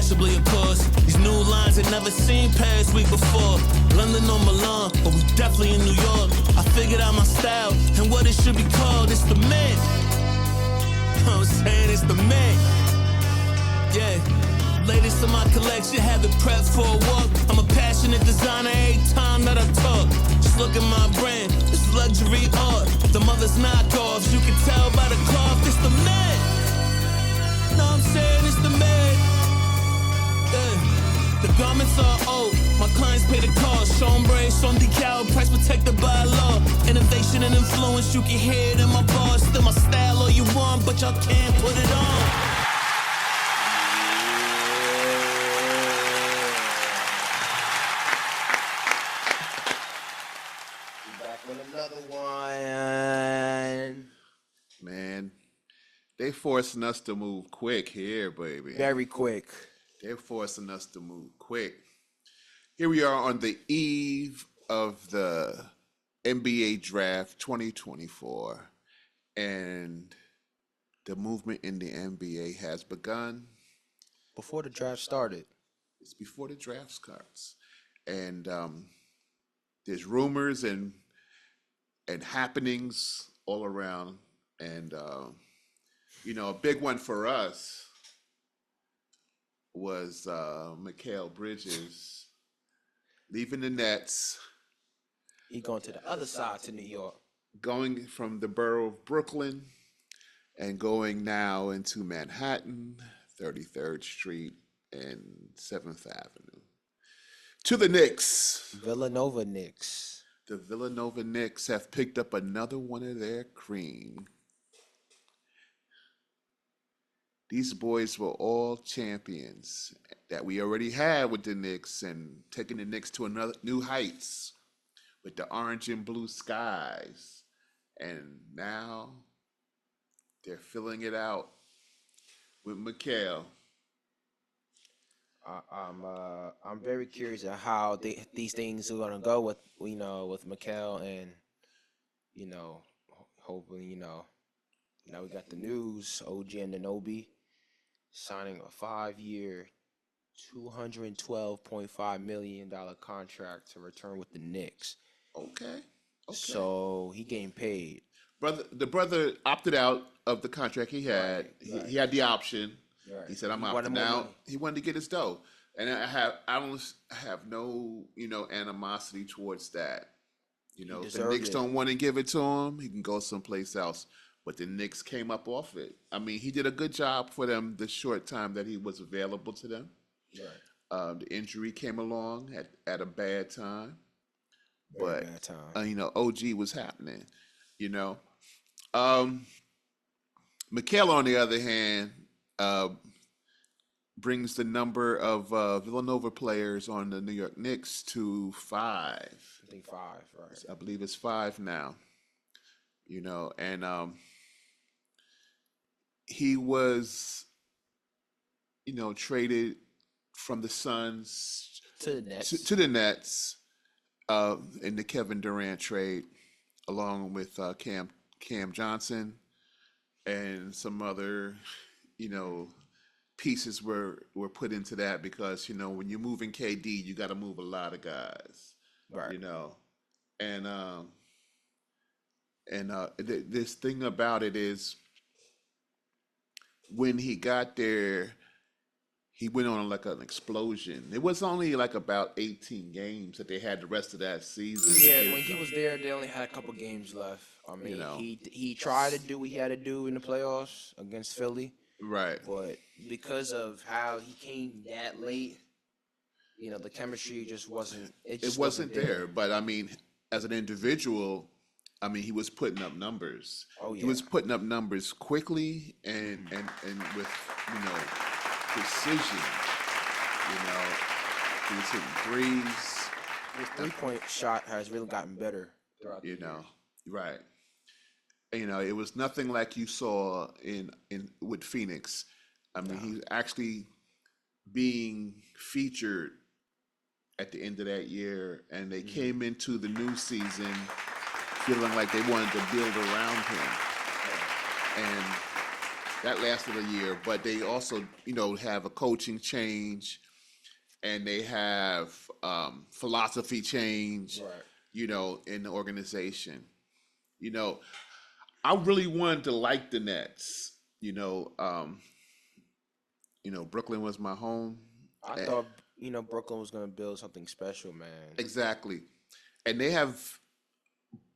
possibly, of course. These new lines ain't never seen past week before. London or Milan, but we definitely in New York. I figured out my style and what it should be called. It's the Met. You know what I'm saying? It's the Met. Yeah. Latest in my collection, have it prepped for a walk. I'm a passionate designer every time that I talk. Just look at my brand, it's luxury art. The mother's knockoffs, you can tell by the cloth. It's the Met. Know what I'm saying? It's the Met. Yeah. The garments are old, my clients pay the cost. Chambray, some decal, price protected by law. Innovation and influence, you can hear it in my bars. Still my style all you want, but y'all can't put it on. Man, they forcing us to move quick here, baby. Very quick. They're forcing us to move quick. Here we are on the eve of the NBA Draft 2024, and the movement in the NBA has begun. Before the draft started. It's before the draft starts. And there's rumors and happenings all around. And, a big one for us was Mikal Bridges leaving the Nets. He going to the other side to New York. Going from the borough of Brooklyn and going now into Manhattan, 33rd Street and 7th Avenue. To the Knicks. Villanova Knicks. The Villanova Knicks have picked up another one of their cream. These boys were all champions that we already had with the Knicks and taking the Knicks to another new heights with the orange and blue skies. And now they're filling it out with Mikal. I'm very curious at how these things are gonna go with Mikal and hopefully now we got the news. OG Anunoby signing a 5-year, $212.5 million contract to return with the Knicks. Okay. So he getting paid. The brother opted out of the contract he had. Right. He had the option. Right. He said, "I'm opting out." He wanted to get his dough, and I don't have no animosity towards that. If the Knicks don't want to give it to him, he can go someplace else. But the Knicks came up off it. I mean, he did a good job for them the short time that he was available to them. Right. The injury came along at a bad time. Very bad time. OG was happening. Mikal, on the other hand, brings the number of Villanova players on the New York Knicks to 5. I think 5, right? I believe it's 5 now. And he was, traded from the Suns to the Nets. To the Nets in the Kevin Durant trade, along with Cam Johnson and some other, pieces were put into that because, when you're moving KD, you got to move a lot of guys, right? This thing about it is when he got there, he went on like an explosion. It was only like about 18 games that they had the rest of that season. Yeah, when he was there, they only had a couple games left. I mean, he tried to do what he had to do in the playoffs against Philly. Right. But because of how he came that late, the chemistry just wasn't. It wasn't there. But I mean, as an individual, he was putting up numbers. Oh yeah. He was putting up numbers quickly and with precision. He was hitting threes. His 3-point shot has really gotten better throughout the years. Right. It was nothing like you saw in with Phoenix. He's actually being featured at the end of that year, and they came into the new season feeling like they wanted to build around him. And That lasted a year, but they also, have a coaching change, and they have philosophy change, Right. In the organization. You know, I really wanted to like the Nets. Brooklyn was my home. I thought, Brooklyn was gonna build something special, man. Exactly. And they have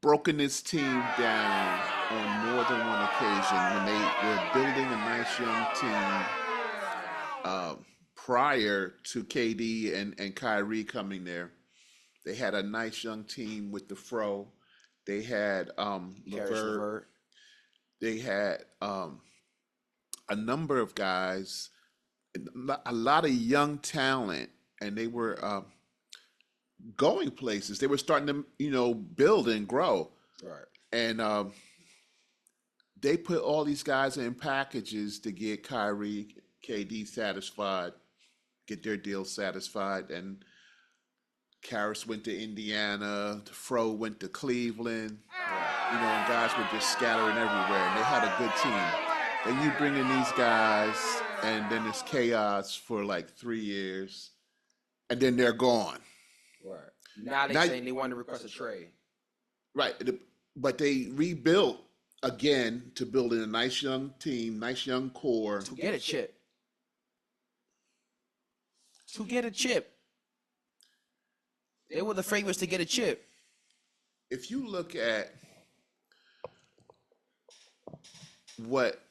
broken this team down on more than one occasion when they were building a nice young team prior to KD and Kyrie coming there. They had a nice young team with the Fro. They had LeVert. They had a number of guys, a lot of young talent, and they were going places. They were starting to, build and grow. Right. And they put all these guys in packages to get Kyrie, KD satisfied, get their deal satisfied. And Karras went to Indiana, Fro went to Cleveland, and guys were just scattering everywhere, and they had a good team. Then you bring in these guys, and then it's chaos for like 3 years, and then they're gone. Right. Now they're saying they want to request a trade. Right. But they rebuilt again to build in a nice young team, nice young core. To get a chip. To get a chip. They were the favorites to get a chip. If you look at what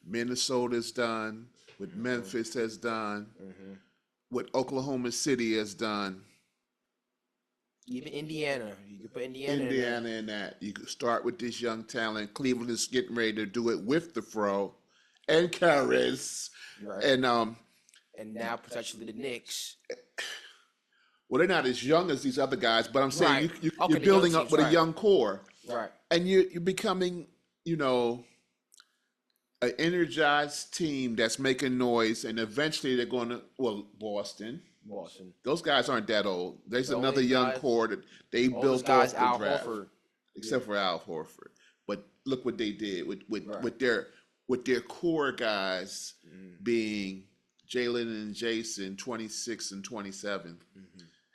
Minnesota's done, what Memphis has done, what Oklahoma City has done. Even Indiana. You can put Indiana in that. You could start with this young talent. Cleveland is getting ready to do it with the Fro and Karras. Right. And now potentially the Knicks. Well, they're not as young as these other guys, but I'm saying Right. you're building up with a young core. Right. And you're becoming, an energized team that's making noise, and eventually they're going to, Boston. Those guys aren't that old. There's another young core that they built off the draft, Horford. Except for Al Horford. But look what they did with their core guys being Jalen and Jason, 26 and 27,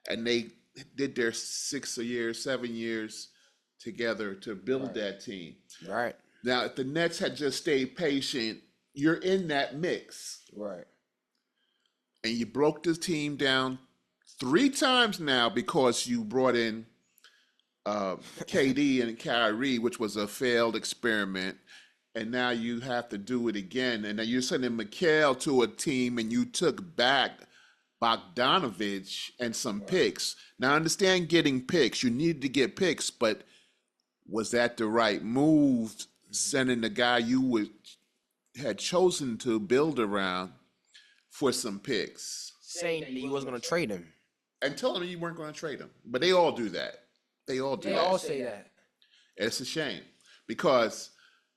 and they did their 7 years together to build that team. Right. Now, if the Nets had just stayed patient, you're in that mix. Right. And you broke this team down 3 times now because you brought in KD and Kyrie, which was a failed experiment. And now you have to do it again. And now you're sending Mikal to a team, and you took back Bogdanovich and some picks. Now, I understand getting picks. You need to get picks, but was that the right move, sending the guy you had chosen to build around for some picks? Saying that he wasn't going to trade him. And telling him you weren't going to trade him. But they all do that. They all say that. It's a shame because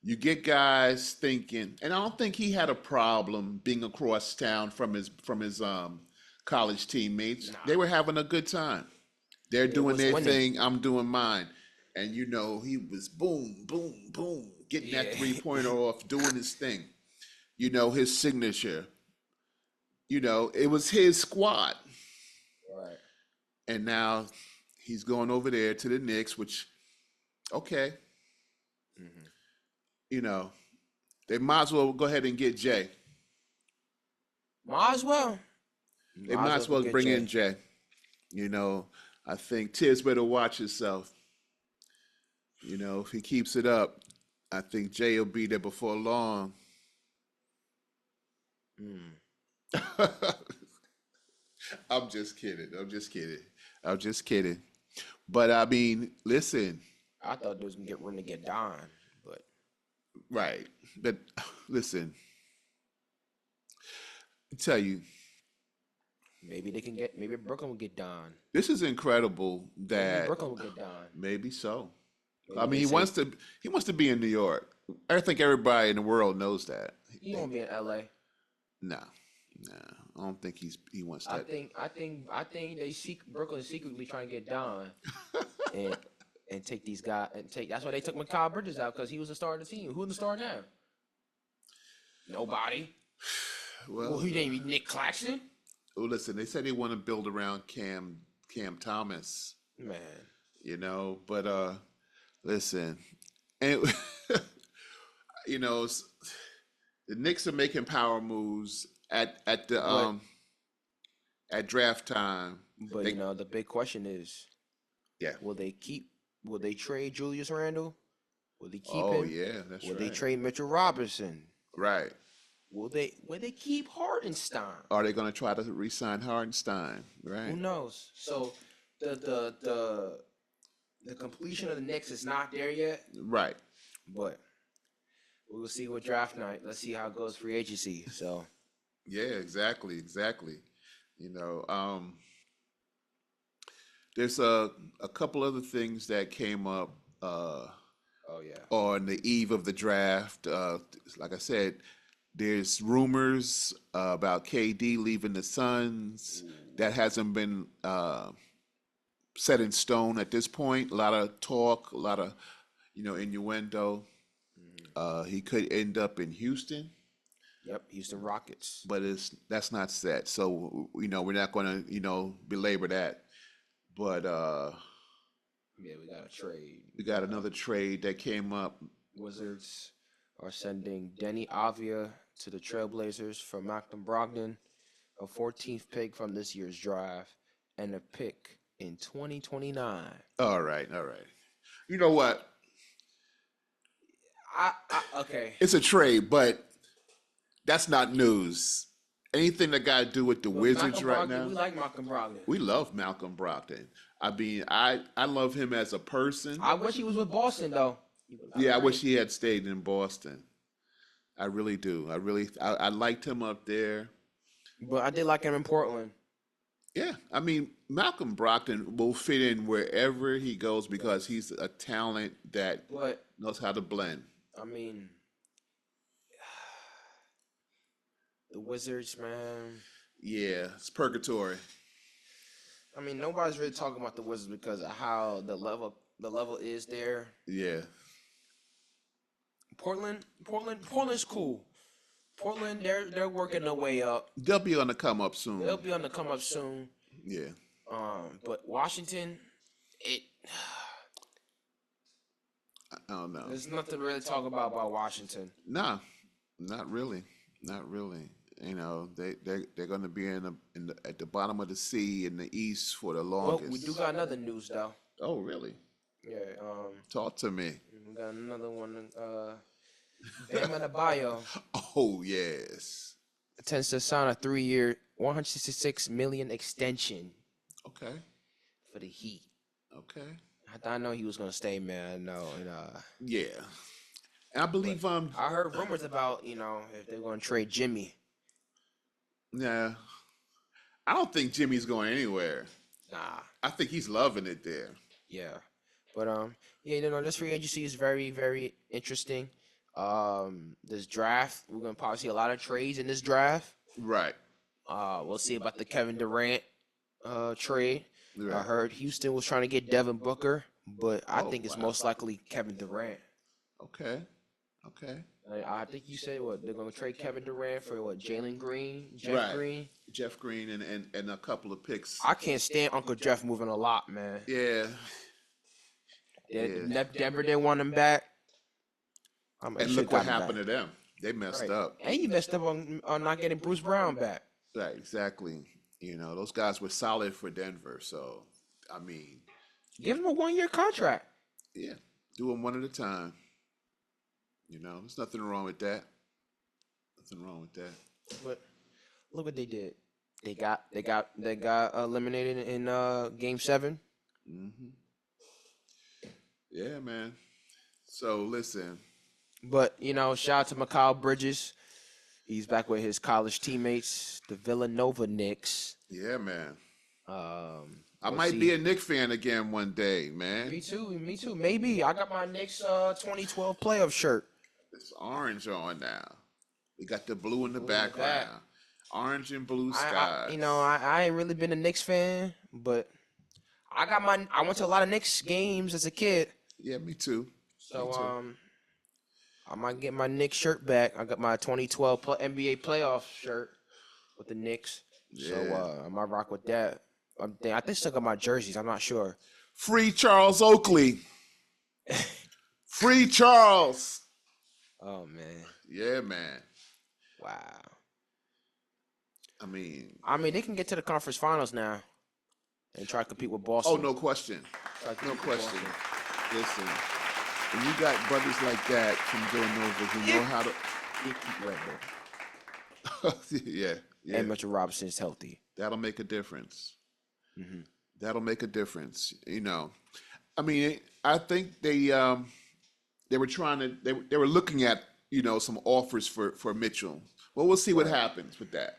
you get guys thinking, and I don't think he had a problem being across town from his college teammates. Nah. They were having a good time. They're doing their thing. I'm doing mine. And, he was boom, boom, boom, getting that 3-pointer off, doing his thing. His signature. It was his squad. Right. And now he's going over there to the Knicks, which, okay. They might as well go ahead and get Jay. Might as well. They might as well bring in Jay. I think Tibbs better watch himself. If he keeps it up, I think Jay will be there before long. I'm just kidding. But I mean, listen. I thought there was gonna get room to get Don, but right. But listen, I tell you, maybe Brooklyn will get Don. This is incredible that maybe Brooklyn will get Don. Maybe so. I mean, he wants to be in New York. I think everybody in the world knows that. He won't be in LA. No. I don't think he wants that. I think Brooklyn's secretly trying to get Don and take these guys and take. That's why they took Mikal Bridges out, because he was the star of the team. Who's the star now? Nobody. Well, Who named Nick Claxton? Well, listen, they said they want to build around Cam Thomas. Man. You know, but listen, and the Knicks are making power moves at draft time. But the big question is, will they trade Julius Randle? Will they keep him? Oh yeah, that's right. Will they trade Mitchell Robinson? Right. Will they keep Hartenstein? Are they going to try to re-sign Hartenstein? Right. Who knows? So the completion of the Knicks is not there yet. Right. But we'll see what draft night. Let's see how it goes free agency. So. Yeah, exactly. There's a couple other things that came up. On the eve of the draft, like I said, there's rumors about KD leaving the Suns. That hasn't been set in stone at this point. A lot of talk, a lot of innuendo. He could end up in Houston. Yep, Houston Rockets. But that's not set. So we're not going to belabor that. But we got a trade. We got another trade that came up. Wizards are sending Denny Avia to the Trailblazers for Malcolm Brogdon, a 14th pick from this year's draft, and a pick in 2029. All right. You know what? Okay. It's a trade, but that's not news. Anything that got to do with the Wizards right now. We like Malcolm Brogdon. We love Malcolm Brogdon. I mean, I love him as a person. I wish he was with Boston, though. I wish he had stayed in Boston. I really do. I liked him up there. But I did like him in Portland. Yeah, I mean, Malcolm Brogdon will fit in wherever he goes because he's a talent that knows how to blend. I mean, the Wizards, man. Yeah, it's purgatory. I mean, nobody's really talking about the Wizards because of how the level is there. Yeah. Portland's cool. Portland, they're working their way up. They'll be on the come up soon. Yeah. But Washington, I don't know. There's nothing to really talk about Washington. Nah, not really. They're going to be at the bottom of the sea in the East for the longest. Well, we do got another news though. Oh, really? Yeah. Talk to me. We got another one. Bam Adebayo. Oh yes. Intends to sign a 3-year, $166 million extension. Okay. For the Heat. Okay. I know he was gonna stay, man. I know. Yeah. And I believe I heard rumors about if they're gonna trade Jimmy. Yeah. I don't think Jimmy's going anywhere. Nah. I think he's loving it there. Yeah. But this free agency is very, very interesting. This draft, we're gonna probably see a lot of trades in this draft. Right. We'll see about the Kevin Durant trade. Right. I heard Houston was trying to get Devin Booker, but I think it's most likely Kevin Durant. Okay. I think you said they're gonna trade Kevin Durant for Jalen Green, Jeff Green, and a couple of picks. I can't stand Uncle Jeff moving a lot, man. Yeah. Denver didn't want him back. And look what happened to them. They messed up. And you messed up on not getting Bruce Brown back. Right, exactly. Those guys were solid for Denver. So, I mean. Give them a 1-year contract. Yeah. Do them one at a time. There's nothing wrong with that. But look what they did. They got eliminated in Game 7. Mm-hmm. Yeah, man. So, listen. But, shout out to Mikal Bridges. He's back with his college teammates, the Villanova Knicks. Yeah, man. I might be a Knicks fan again one day, man. Me too. Maybe. I got my Knicks 2012 playoff shirt. It's orange on now. We got the blue in the background. Orange and blue skies. I ain't really been a Knicks fan, but I went to a lot of Knicks games as a kid. Yeah, me too. So, I might get my Knicks shirt back. I got my 2012 NBA playoff shirt with the Knicks. Yeah. So I might rock with that. I think I still got my jerseys. I'm not sure. Free Charles Oakley. Free Charles. Oh, man. Yeah, man. Wow. I mean, they can get to the conference finals now and try to compete with Boston. Oh, no question. No question. Listen, when you got brothers like that from Villanova who know how to... yeah. And Mitchell Robinson's healthy. That'll make a difference. Mm-hmm. That'll make a difference. You know, I mean, I think they were trying to they were looking at some offers for Mitchell. Well, we'll see what happens with that.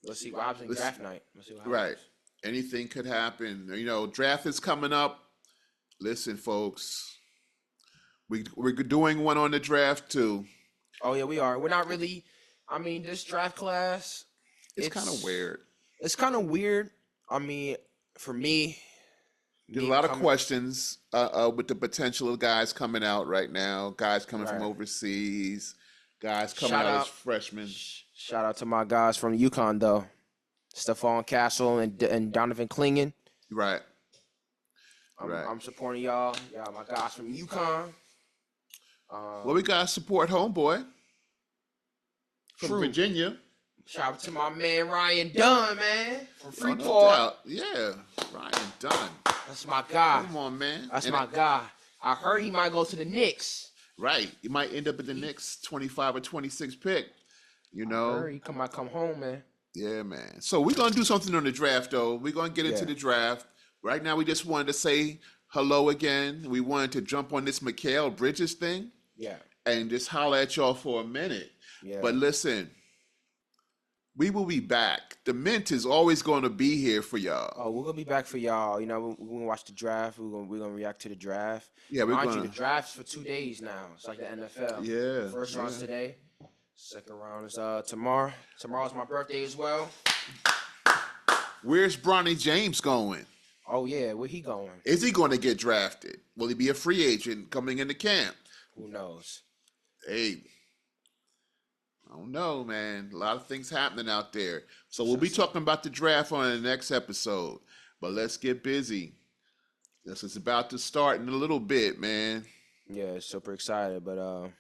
Let's see what happens in draft night. Let's see what happens. Right. Anything could happen. Draft is coming up. Listen, folks, we're doing one on the draft too. Oh yeah, we are. We're not really. I mean, this draft class. It's kind of weird. It's kind of weird. I mean, for me, there's a lot of questions with the potential of guys coming out right now. Guys coming from overseas. Guys coming out as freshmen. Shout out to my guys from UConn though, Stephon Castle and Donovan Clingan. Right. I'm supporting y'all. Y'all, my guys from UConn. Well, we gotta support homeboy from Virginia. Shout out to my man Ryan Dunn, man, from Freeport. No yeah, Ryan Dunn. That's my guy. Come on, man. That's my guy. I heard he might go to the Knicks. Right. He might end up at the Knicks 25 or 26 pick. I heard he might come home, man. Yeah, man. So we're going to do something on the draft, though. We're going to get into the draft. Right now, we just wanted to say hello again. We wanted to jump on this Mikal Bridges thing. Yeah. And just holler at y'all for a minute. Yeah. But listen, we will be back. The Mint is always going to be here for y'all. Oh, we're going to be back for y'all. We're going to watch the draft. We're going to react to the draft. Yeah, Mind you, the draft's for 2 days now. It's like the NFL. Yeah. First round's today. Second round is tomorrow. Tomorrow's my birthday as well. Where's Bronny James going? Oh, yeah. Where he going? Is he going to get drafted? Will he be a free agent coming into camp? Who knows? Hey, I don't know, man. A lot of things happening out there. So we'll be talking about the draft on the next episode. But let's get busy. This is about to start in a little bit, man. Yeah, super excited. But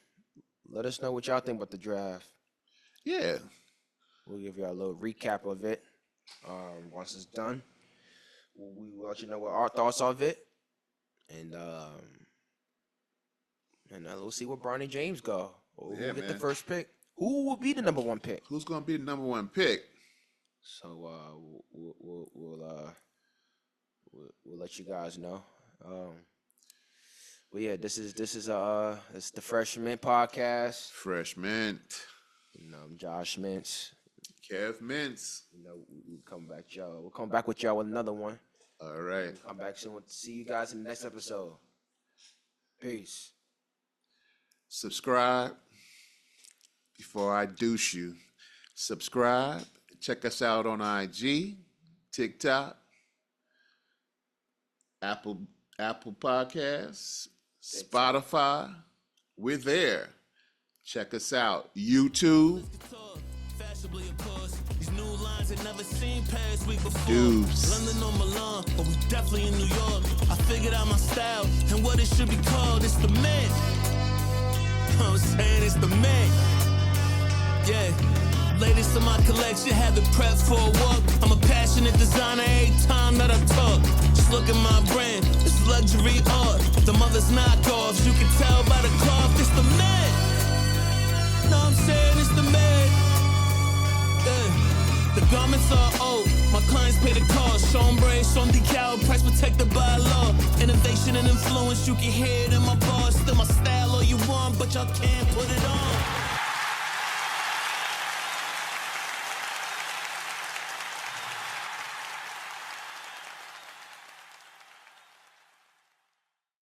let us know what y'all think about the draft. Yeah. We'll give you a little recap of it once it's done. We'll let you know what our thoughts of it. And we'll see where Bronny James go. Who will get the first pick? Who will be the number one pick? Who's going to be the number one pick? So we'll let you guys know. But yeah, this is the Freshman Podcast. Freshman. I'm Josh Mintz. Kev Mintz. We'll come back, y'all. We'll come back with y'all with another one. All right. We'll come back soon. We'll see you guys in the next episode. Peace. Subscribe before I douche you. Subscribe. Check us out on IG, TikTok, Apple Podcasts, Spotify. We're there. Check us out. YouTube. These new lines had never seen past week before. London or Milan, but we definitely in New York. I figured out my style and what it should be called. It's the Mint. I'm saying it's the Mint. Yeah. Latest in my collection, have it prepped for a walk. I'm a passionate designer every time that I talk. Just look at my brand, it's luxury art. The mother's knockoffs, you can tell by the cloth. It's the Mint. No, I'm saying it's the Mint. The garments are old, my clients pay the cost. Chambray, some decal, price protected by law. Innovation and influence, you can hear it in my bars. Still my style all you want, but y'all can't put it on.